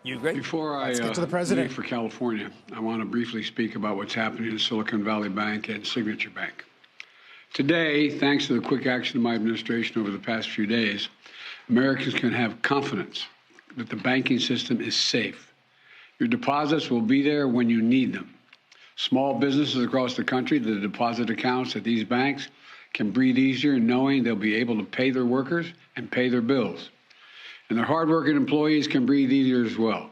You agree? Before I get to the president. leave for California, I want to briefly speak about what's happening in Silicon Valley Bank and Signature Bank. Today, thanks to the quick action of my administration over the past few days, Americans can have confidence that the banking system is safe. Your deposits will be there when you need them. Small businesses across the country, the deposit accounts at these banks can breathe easier knowing they'll be able to pay their workers and pay their bills. And their hardworking employees can breathe easier as well.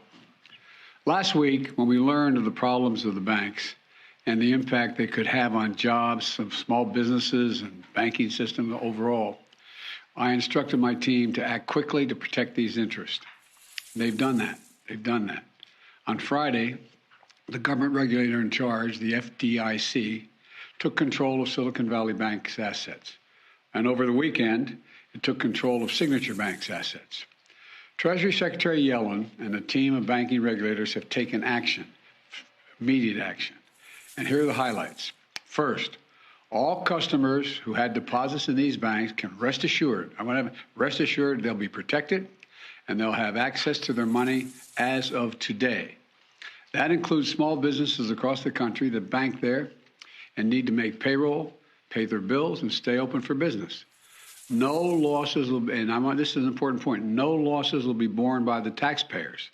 Last week, when we learned of the problems of the banks and the impact they could have on jobs of small businesses and banking system overall, I instructed my team to act quickly to protect these interests. They've done that. On Friday, the government regulator in charge, the FDIC, took control of Silicon Valley Bank's assets. And over the weekend, it took control of Signature Bank's assets. Treasury Secretary Yellen and a team of banking regulators have taken action, immediate action. And here are the highlights. First, all customers who had deposits in these banks can rest assured they'll be protected and they'll have access to their money as of today. That includes small businesses across the country that bank there and need to make payroll, pay their bills, and stay open for business. No losses will be, and this is an important point, no losses will be borne by the taxpayers.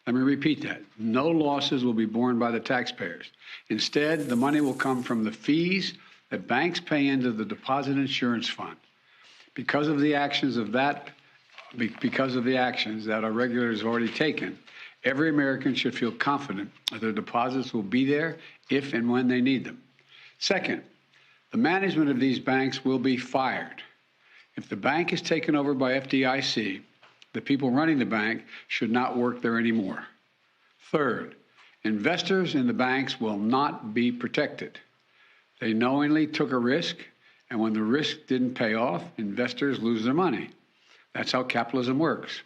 Let me repeat that. No losses will be borne by the taxpayers. Instead, the money will come from the fees that banks pay into the Deposit Insurance Fund. Because of the actions that our regulators have already taken, every American should feel confident that their deposits will be there if and when they need them. Second, the management of these banks will be fired. If the bank is taken over by FDIC, the people running the bank should not work there anymore. Third, investors in the banks will not be protected. They knowingly took a risk, and when the risk didn't pay off, investors lose their money. That's how capitalism works.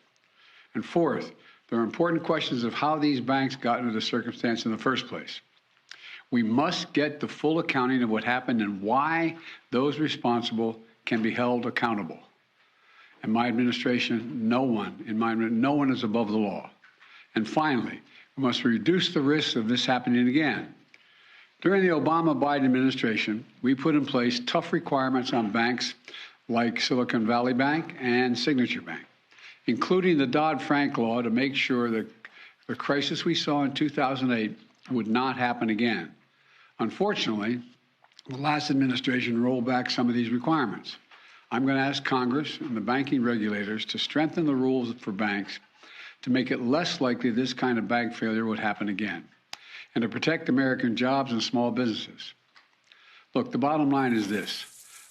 And fourth, there are important questions of how these banks got into the circumstance in the first place. We must get the full accounting of what happened and why those responsible can be held accountable. In my administration, no one is above the law. And finally, we must reduce the risk of this happening again. During the Obama-Biden administration, we put in place tough requirements on banks like Silicon Valley Bank and Signature Bank, including the Dodd-Frank law to make sure that the crisis we saw in 2008 would not happen again. Unfortunately, the last administration rolled back some of these requirements. I'm going to ask Congress and the banking regulators to strengthen the rules for banks to make it less likely this kind of bank failure would happen again, and to protect American jobs and small businesses. Look, the bottom line is this.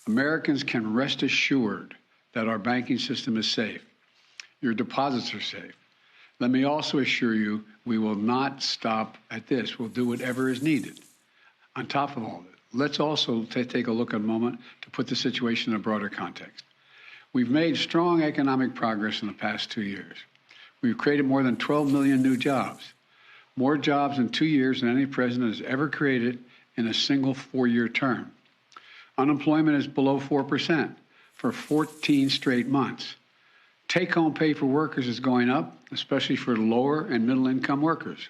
Americans can rest assured that our banking system is safe. Your deposits are safe. Let me also assure you we will not stop at this. We'll do whatever is needed. On top of all this, let's also take a look at a moment to put the situation in a broader context. We've made strong economic progress in the past 2 years. We've created more than 12 million new jobs, more jobs in 2 years than any president has ever created in a single 4-year term. Unemployment is below 4% for 14 straight months. Take-home pay for workers is going up, especially for lower and middle-income workers.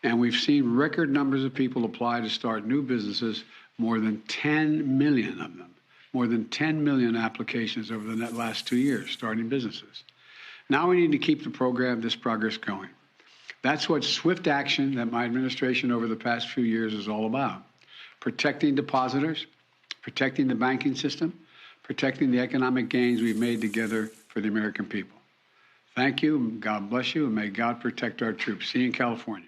And we've seen record numbers of people apply to start new businesses, more than 10 million of them, more than 10 million applications over the last 2 years starting businesses. Now we need to keep this progress going. That's what swift action that my administration over the past few years is all about. Protecting depositors, protecting the banking system, protecting the economic gains we've made together for the American people. Thank you, God bless you, and may God protect our troops. See you in California.